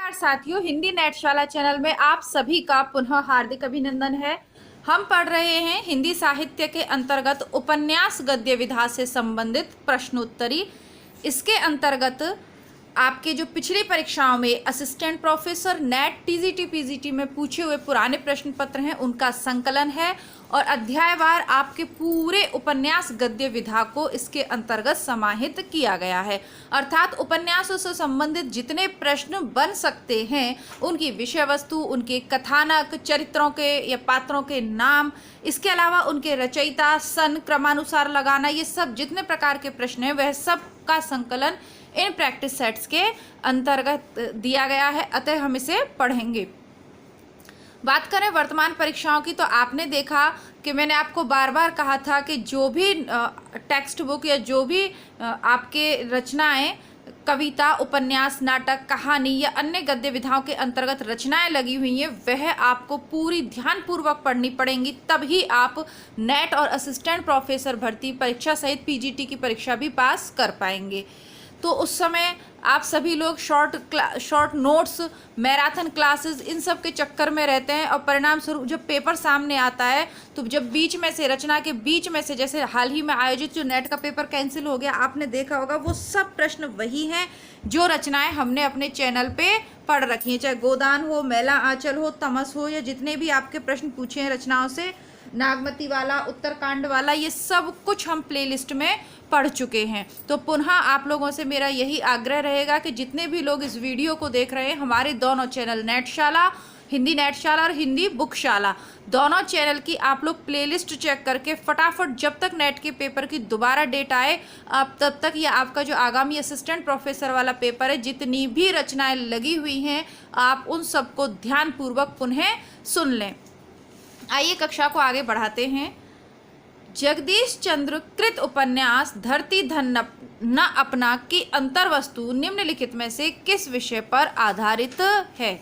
नमस्कार साथियों, हिंदी नेटशाला चैनल में आप सभी का पुनः हार्दिक अभिनंदन है। हम पढ़ रहे हैं हिंदी साहित्य के अंतर्गत उपन्यास गद्य विधा से संबंधित प्रश्नोत्तरी। इसके अंतर्गत आपके जो पिछली परीक्षाओं में assistant professor net TGT PGT में पूछे हुए पुराने प्रश्न पत्र हैं, उनका संकलन है और अध्यायवार आपके पूरे उपन्यास गद्य विधा को इसके अंतर्गत समाहित किया गया है। अर्थात उपन्यासों से संबंधित जितने प्रश्न बन सकते हैं, उनकी विषय वस्तु, उनके कथानक, चरित्रों के या पात्रों के नाम, इसके अलावा उनके रचयिता, सन, क्रमानुसार लगाना, ये सब जितने प्रकार के प्रश्न हैं वह सब का संकलन इन प्रैक्टिस सेट्स के अंतर्गत दिया गया है। अतः हम इसे पढ़ेंगे। बात करें वर्तमान परीक्षाओं की, तो आपने देखा कि मैंने आपको बार बार कहा था कि जो भी टेक्स्ट बुक या जो भी आपके रचनाएं, कविता, उपन्यास, नाटक, कहानी या अन्य गद्य विधाओं के अंतर्गत रचनाएं लगी हुई हैं, वह आपको पूरी ध्यानपूर्वक पढ़नी पड़ेंगी, तभी आप नेट और असिस्टेंट प्रोफेसर भर्ती परीक्षा सहित पीजीटी की परीक्षा भी पास कर पाएंगे। तो उस समय आप सभी लोग शॉर्ट नोट्स, मैराथन क्लासेस, इन सब के चक्कर में रहते हैं और परिणाम स्वरूप जब पेपर सामने आता है तो जब बीच में से, रचना के बीच में से, जैसे हाल ही में आयोजित जो नेट का पेपर कैंसिल हो गया, आपने देखा होगा वो सब प्रश्न वही हैं जो रचनाएं हमने अपने चैनल पे पढ़ रखी हैं, चाहे गोदान हो, मैला आंचल हो, तमस हो, या जितने भी आपके प्रश्न पूछे हैं रचनाओं से, नागमती वाला, उत्तरकांड वाला, ये सब कुछ हम प्लेलिस्ट में पढ़ चुके हैं। तो पुनः आप लोगों से मेरा यही आग्रह रहेगा कि जितने भी लोग इस वीडियो को देख रहे हैं, हमारे दोनों चैनल नेटशाला, हिंदी नेटशाला और हिंदी बुकशाला, दोनों चैनल की आप लोग प्लेलिस्ट चेक करके फटाफट, जब तक नेट के पेपर की दोबारा डेट आए, आप तब तक ये आपका जो आगामी असिस्टेंट प्रोफेसर वाला पेपर है, जितनी भी रचनाएं लगी हुई हैं, आप उन सबको ध्यानपूर्वक पुनः सुन लें। आइए कक्षा को आगे बढ़ाते हैं। जगदीश चंद्र कृत उपन्यास धरती धन न अपना की अंतर्वस्तु निम्नलिखित में से किस विषय पर आधारित है?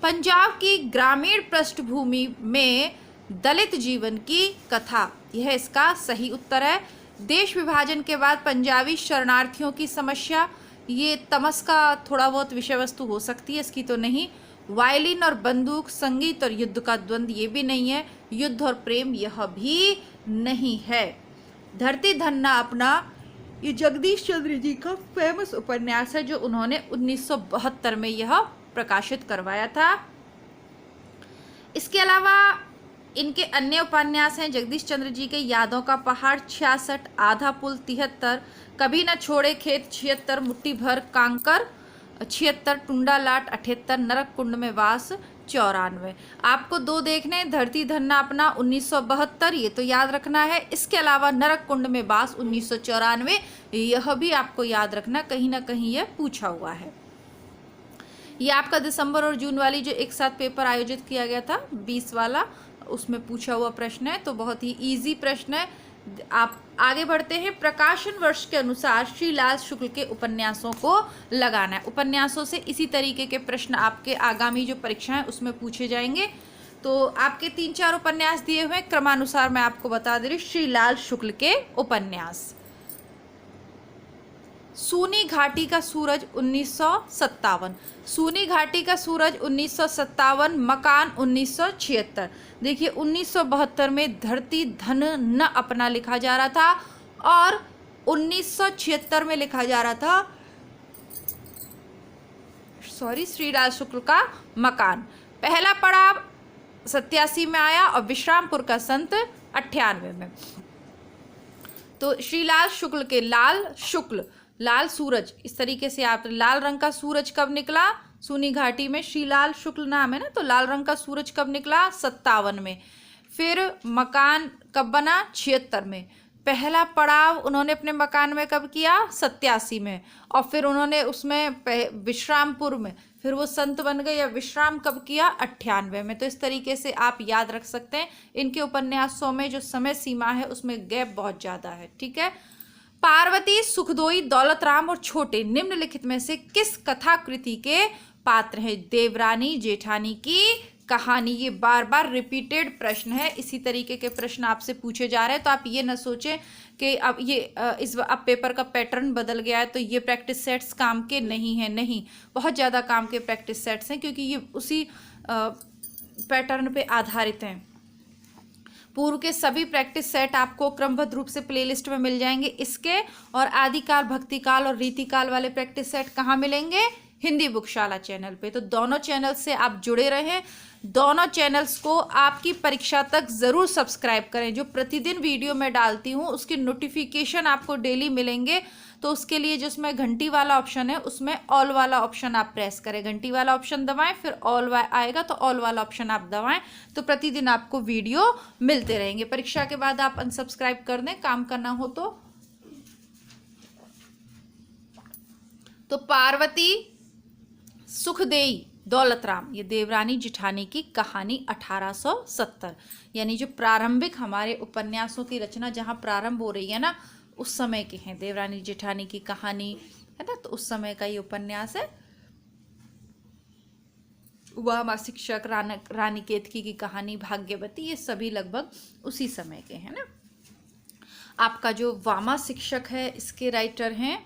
पंजाब की ग्रामीण पृष्ठभूमि में दलित जीवन की कथा, यह इसका सही उत्तर है। देश विभाजन के बाद पंजाबी शरणार्थियों की समस्या, ये तमस का थोड़ा बहुत विषय वस्तु हो सकती है, इसकी तो नहीं। वायलिन और बंदूक, संगीत और युद्ध का द्वंद्व, ये भी नहीं है। युद्ध और प्रेम, यह भी नहीं है। धरती धन्ना अपना, ये जगदीश चंद्र जी का फेमस उपन्यास है जो उन्होंने 1972 में यह प्रकाशित करवाया था। इसके अलावा इनके अन्य उपन्यास हैं जगदीश चंद्र जी के यादों का पहाड़ 66, आधा पुल 73, कभी न छोड़े खेत 76, मुट्ठी भर कांकर 76, टुंडा लाट 78, नरक कुंड में वास 94। आपको दो देखने, धरती धन्ना अपना 1972, ये तो याद रखना है। इसके अलावा नरक कुंड में वास 1994, यह भी आपको याद रखना, कहीं ना कहीं यह पूछा हुआ है। ये आपका दिसंबर और जून वाली जो एक साथ पेपर आयोजित किया गया था 20 वाला, उसमें पूछा हुआ प्रश्न है, तो बहुत ही इजी प्रश्न है। आप आगे बढ़ते हैं। प्रकाशन वर्ष के अनुसार श्रीलाल शुक्ल के उपन्यासों को लगाना है। उपन्यासों से इसी तरीके के प्रश्न आपके आगामी जो परीक्षा है उसमें पूछे जाएंगे। तो आपके 3-4 उपन्यास दिए हुए, क्रमानुसार मैं आपको बता दे रही। श्रीलाल शुक्ल के उपन्यास, सूनी घाटी का सूरज 1957, सूनी घाटी का सूरज 1957, मकान 1976। देखिए 1972 में धरती धन न अपना लिखा जा रहा था और 1976 में लिखा जा रहा था, श्रीलाल शुक्ल का मकान। पहला पड़ाव 87 में आया और विश्रामपुर का संत 98 में। तो श्रीलाल शुक्ल के लाल सूरज, इस तरीके से आप, लाल रंग का सूरज कब निकला? सूनी घाटी में। श्रीलाल शुक्ल नाम है ना, तो लाल रंग का सूरज कब निकला? 57 में। फिर मकान कब बना? 76 में। पहला पड़ाव उन्होंने अपने मकान में कब किया? 87 में। और फिर उन्होंने उसमें विश्रामपुर में, फिर वो संत बन गए या विश्राम कब किया? 98 में। तो इस तरीके से आप याद रख सकते हैं। इनके उपन्यासों में जो समय सीमा है उसमें गैप बहुत ज़्यादा है, ठीक है। पार्वती, सुखदोई, दौलतराम और छोटे निम्नलिखित में से किस कथाकृति के पात्र हैं? देवरानी जेठानी की कहानी। ये बार बार रिपीटेड प्रश्न है, इसी तरीके के प्रश्न आपसे पूछे जा रहे हैं। तो आप ये ना सोचें कि अब ये अब पेपर का पैटर्न बदल गया है तो ये प्रैक्टिस सेट्स काम के नहीं हैं। नहीं, बहुत ज़्यादा काम के प्रैक्टिस सेट्स हैं, क्योंकि ये उसी पैटर्न पे आधारित हैं। पूर्व के सभी प्रैक्टिस सेट आपको क्रमबद्ध रूप से प्लेलिस्ट में मिल जाएंगे। इसके और आदिकाल, भक्तिकाल और रीतिकाल वाले प्रैक्टिस सेट कहाँ मिलेंगे? हिंदी बुकशाला चैनल पे। तो दोनों चैनल से आप जुड़े रहें, दोनों चैनल्स को आपकी परीक्षा तक ज़रूर सब्सक्राइब करें। जो प्रतिदिन वीडियो मैं डालती हूँ उसकी नोटिफिकेशन आपको डेली मिलेंगे। तो उसके लिए जो उसमें घंटी वाला ऑप्शन है उसमें ऑल वाला ऑप्शन आप प्रेस करें, घंटी वाला ऑप्शन दबाएं, फिर ऑल आएगा तो ऑल वाला ऑप्शन आप दबाएं, तो प्रतिदिन आपको वीडियो मिलते रहेंगे। परीक्षा के बाद आप अनसब्सक्राइब कर दें, काम करना हो तो पार्वती सुखदेई दौलतराम, ये देवरानी जेठानी की कहानी 1870, यानी जो प्रारंभिक हमारे उपन्यासों की रचना जहाँ प्रारंभ हो रही है ना, उस समय के हैं। देवरानी जेठानी की कहानी है ना, तो उस समय का ये उपन्यास है। वामा शिक्षक, रानी केतकी की कहानी, भाग्यवती, ये सभी लगभग उसी समय के हैं ना। आपका जो वामा शिक्षक है इसके राइटर हैं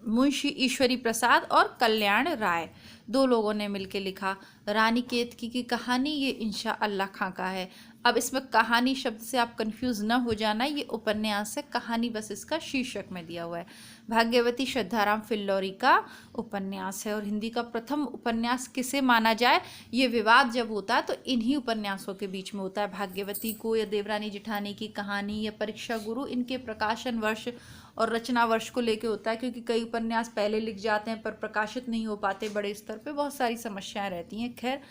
मुंशी ईश्वरी प्रसाद और कल्याण राय, दो लोगों ने मिलकर लिखा। रानी केतकी की कहानी ये इंशा अल्लाह खां का है। अब इसमें कहानी शब्द से आप कंफ्यूज न हो जाना, ये उपन्यास है, कहानी बस इसका शीर्षक में दिया हुआ है। भाग्यवती श्रद्धाराम फिल्लौरी का उपन्यास है। और हिंदी का प्रथम उपन्यास किसे माना जाए, ये विवाद जब होता है तो इन्हीं उपन्यासों के बीच में होता है। भाग्यवती को या देवरानी जेठानी की कहानी या परीक्षा गुरु, इनके प्रकाशन वर्ष और रचना वर्ष को लेके होता है, क्योंकि कई उपन्यास पहले लिख जाते हैं पर प्रकाशित नहीं हो पाते बड़े स्तर पे, बहुत सारी समस्याएं रहती हैं। खैर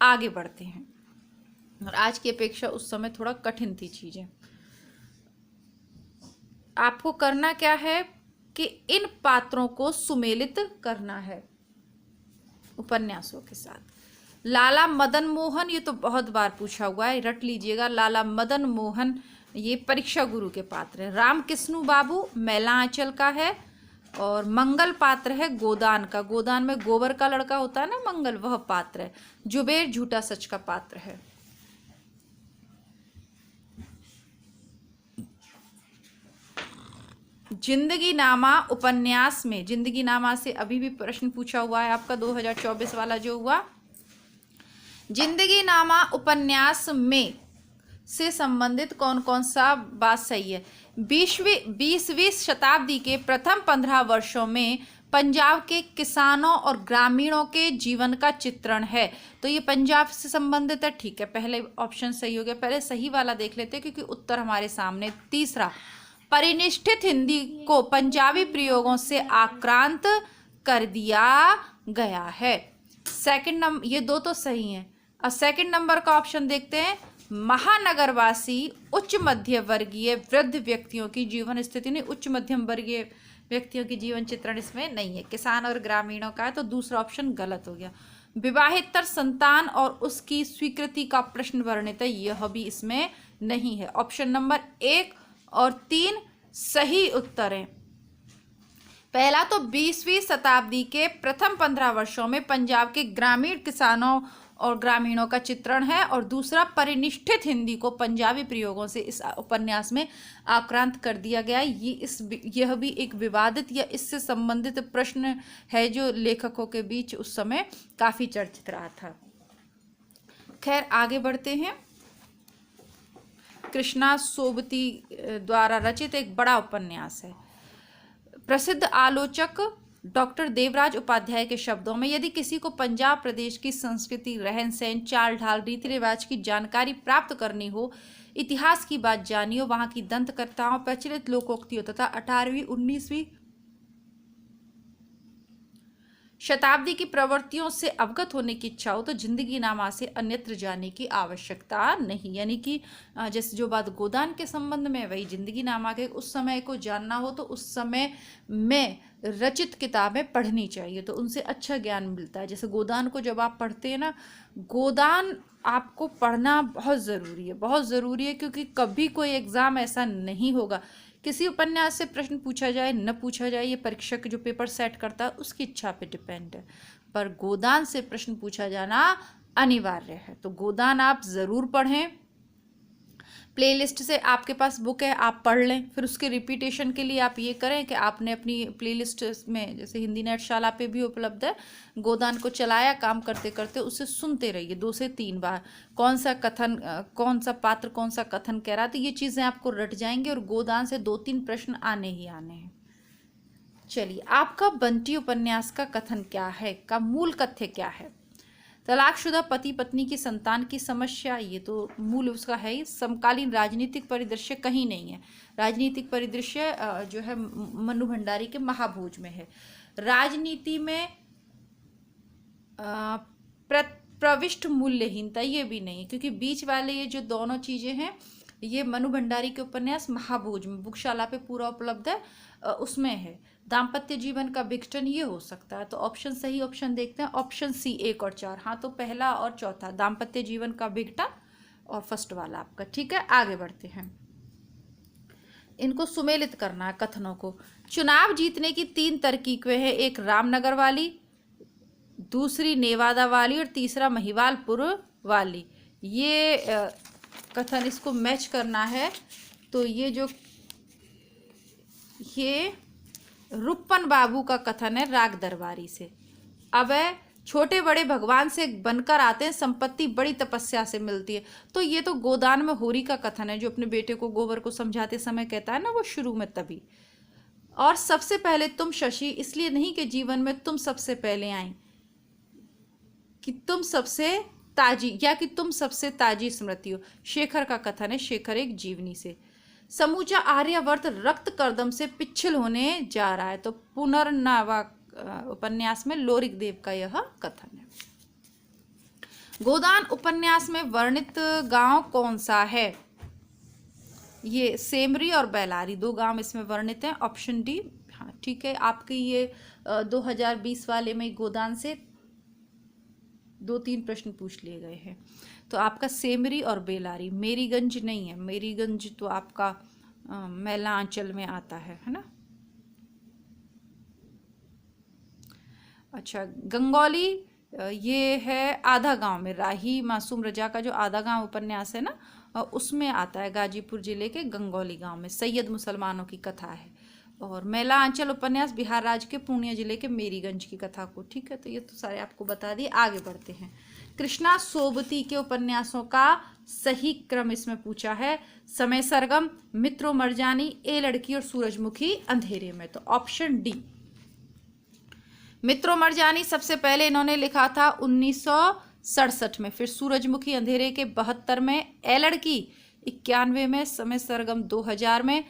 आगे बढ़ते हैं। और आज की अपेक्षा उस समय थोड़ा कठिन थी चीजें। आपको करना क्या है कि इन पात्रों को सुमेलित करना है उपन्यासों के साथ। लाला मदन मोहन, ये तो बहुत बार पूछा हुआ है, रट लीजिएगा। लाला मदन मोहन ये परीक्षा गुरु के पात्र है। राम कृष्णु बाबू मैला आंचल का है। और मंगल पात्र है गोदान का। गोदान में गोबर का लड़का होता है ना मंगल, वह पात्र है। जुबेर झूठा सच का पात्र है। जिंदगी नामा उपन्यास में, जिंदगी नामा से अभी भी प्रश्न पूछा हुआ है आपका 2024 वाला जो हुआ। जिंदगी नामा उपन्यास में से संबंधित कौन कौन सा बात सही है? 20वीं शताब्दी के प्रथम 15 वर्षों में पंजाब के किसानों और ग्रामीणों के जीवन का चित्रण है। तो ये पंजाब से संबंधित है, ठीक है, पहले ऑप्शन सही हो गया। पहले सही वाला देख लेते हैं क्योंकि उत्तर हमारे सामने। तीसरा, परिनिष्ठित हिंदी को पंजाबी प्रयोगों से आक्रांत कर दिया गया है। सेकंड नंबर, ये दो तो सही हैं। और सेकंड नंबर का ऑप्शन देखते हैं, महानगरवासी उच्च मध्य वर्गीय वृद्ध व्यक्तियों की जीवन स्थिति, नहीं, उच्च मध्यम वर्गीय व्यक्तियों की जीवन चित्रण इसमें नहीं है, किसान और ग्रामीणों का है, तो दूसरा ऑप्शन गलत हो गया। विवाहितर संतान और उसकी स्वीकृति का प्रश्न वर्णित है, यह भी इसमें नहीं है। ऑप्शन नंबर 1 और 3 सही उत्तर है। पहला तो 20वीं शताब्दी के प्रथम 15 वर्षों में पंजाब के ग्रामीण किसानों और ग्रामीणों का चित्रण है। और दूसरा, परिनिष्ठित हिंदी को पंजाबी प्रयोगों से इस उपन्यास में आक्रांत कर दिया गया। यह भी एक विवादित या इससे संबंधित प्रश्न है जो लेखकों के बीच उस समय काफी चर्चित रहा था। खैर आगे बढ़ते हैं। कृष्णा सोबती द्वारा रचित एक बड़ा उपन्यास है। प्रसिद्ध आलोचक डॉक्टर देवराज उपाध्याय के शब्दों में, यदि किसी को पंजाब प्रदेश की संस्कृति, रहन सहन, चाल ढाल, रीति रिवाज की जानकारी प्राप्त करनी हो, इतिहास की बात जानी हो, वहां की दंतकथाओं, प्रचलित लोकोक्तियों तथा 18वीं 19वीं शताब्दी की प्रवृत्तियों से अवगत होने की इच्छा हो तो जिंदगी नामा से अन्यत्र जाने की आवश्यकता नहीं। यानी कि जैसे जो बात गोदान के संबंध में, वही जिंदगी नामा के उस समय को जानना हो तो उस समय में रचित किताबें पढ़नी चाहिए, तो उनसे अच्छा ज्ञान मिलता है। जैसे गोदान को जब आप पढ़ते हैं ना, गोदान आपको पढ़ना बहुत ज़रूरी है, बहुत ज़रूरी है, क्योंकि कभी कोई एग्ज़ाम ऐसा नहीं होगा किसी उपन्यास से प्रश्न पूछा जाए न पूछा जाए, ये परीक्षक जो पेपर सेट करता है उसकी इच्छा पे डिपेंड है, पर गोदान से प्रश्न पूछा जाना अनिवार्य है। तो गोदान आप ज़रूर पढ़ें। प्लेलिस्ट से आपके पास बुक है, आप पढ़ लें। फिर उसके रिपीटेशन के लिए आप ये करें कि आपने अपनी प्लेलिस्ट में, जैसे हिंदी नेटशाला पे भी उपलब्ध है, गोदान को चलाया, काम करते करते उसे सुनते रहिए 2 से 3 बार। कौन सा कथन, कौन सा पात्र कौन सा कथन कह रहा, तो ये चीज़ें आपको रट जाएंगी और गोदान से 2-3 प्रश्न आने ही आने हैं। चलिए, आपका बंटी उपन्यास का कथन क्या है, का मूल कथ्य क्या है? तलाकशुदा पति पत्नी की संतान की समस्या, ये तो मूल उसका है ही। समकालीन राजनीतिक परिदृश्य कहीं नहीं है। राजनीतिक परिदृश्य जो है मनु भंडारी के महाभोज में है। राजनीति में प्रविष्ट मूल्यहीनता ये भी नहीं है, क्योंकि बीच वाले ये जो दोनों चीज़ें हैं, ये मनु भंडारी के उपन्यास महाभोज में बुकशाला पे पूरा उपलब्ध है, उसमें है। दाम्पत्य जीवन का विघटन ये हो सकता है, तो ऑप्शन सही ऑप्शन देखते हैं, ऑप्शन सी 1 और 4। हाँ, तो पहला और चौथा, दाम्पत्य जीवन का विघटन और फर्स्ट वाला आपका। ठीक है, आगे बढ़ते हैं। इनको सुमेलित करना है कथनों को। चुनाव जीतने की 3 तरकीबें हैं, एक रामनगर वाली, दूसरी नेवादा वाली और तीसरा महिवालपुर वाली। ये कथन, इसको मैच करना है। तो ये रुपन बाबू का कथन है राग दरबारी से। अब छोटे बड़े भगवान से बनकर आते हैं, संपत्ति बड़ी तपस्या से मिलती है। तो ये तो गोदान में होरी का कथन है, जो अपने बेटे को गोबर को समझाते समय कहता है ना, वो शुरू में तभी। और सबसे पहले तुम शशि, इसलिए नहीं कि जीवन में तुम सबसे पहले आई, कि तुम सबसे ताजी, या कि तुम सबसे ताजी स्मृति हो। शेखर का कथन है, शेखर एक जीवनी से। समूचा आर्यावर्त रक्त कर्दम से पिछल होने जा रहा है। तो पुनर्नवा उपन्यास में लोरिक देव का यह कथन है। गोदान उपन्यास में वर्णित गांव कौन सा है? ये सेमरी और बेलारी 2 गांव इसमें वर्णित हैं, ऑप्शन डी। हाँ, ठीक है, आपके ये 2020 वाले में गोदान से 2-3 प्रश्न पूछ लिए गए हैं। तो आपका सेमरी और बेलारी, मेरीगंज नहीं है, मेरीगंज तो आपका मैलांचल में आता है ना। अच्छा, गंगौली ये है आधा गांव में, राही मासूम रजा का जो आधा गांव उपन्यास है ना, उसमें आता है, गाजीपुर जिले के गंगौली गांव में सैयद मुसलमानों की कथा है। और मैलांचल उपन्यास बिहार राज्य के पूर्णिया जिले के मेरीगंज की कथा को। ठीक है, तो ये तो सारे आपको बता दिए। आगे बढ़ते हैं। कृष्णा सोबती के उपन्यासों का सही क्रम इसमें पूछा है। समय सरगम, मित्रों मरजानी, ए लड़की और सूरजमुखी अंधेरे में। तो ऑप्शन डी। मित्रों मरजानी सबसे पहले इन्होंने लिखा था 1967 में, फिर सूरजमुखी अंधेरे के 72 में, ए लड़की 91 में, समय सरगम 2000 में।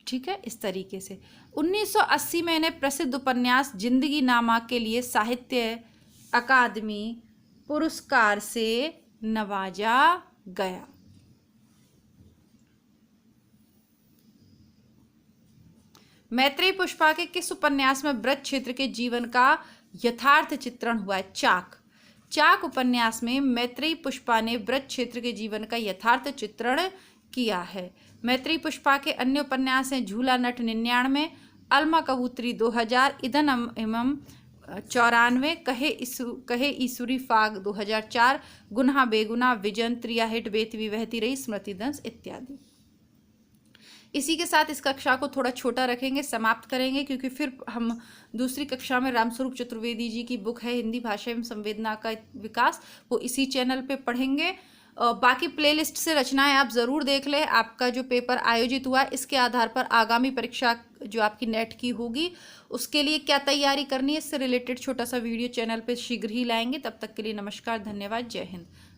ठीक है, इस तरीके से 1980 में इन्हें प्रसिद्ध उपन्यास जिंदगी नामा के लिए साहित्य अकादमी पुरस्कार से नवाजा गया। मैत्रेयी पुष्पा के किस उपन्यास में ब्रज क्षेत्र के जीवन का यथार्थ चित्रण हुआ है? चाक। चाक उपन्यास में मैत्रेयी पुष्पा ने ब्रज क्षेत्र के जीवन का यथार्थ चित्रण किया है। मैत्रेयी पुष्पा के अन्य उपन्यास हैं झूला नट 99, अलमा कबूतरी 2000, इदन एवं 94, कहे ईसुरी फाग 2004, गुन्हा बेगुना, विजन, त्रियाहिट बेतवी बहती रही, स्मृति दंश इत्यादि। इसी के साथ इस कक्षा को थोड़ा छोटा रखेंगे, समाप्त करेंगे, क्योंकि फिर हम दूसरी कक्षा में रामस्वरूप चतुर्वेदी जी की बुक है हिंदी भाषा एवं संवेदना का विकास, वो इसी चैनल पे पढ़ेंगे। बाकी प्लेलिस्ट से रचनाएं आप ज़रूर देख लें। आपका जो पेपर आयोजित हुआ है, इसके आधार पर आगामी परीक्षा जो आपकी नेट की होगी, उसके लिए क्या तैयारी करनी है, इससे रिलेटेड छोटा सा वीडियो चैनल पे शीघ्र ही लाएंगे। तब तक के लिए नमस्कार, धन्यवाद, जय हिंद।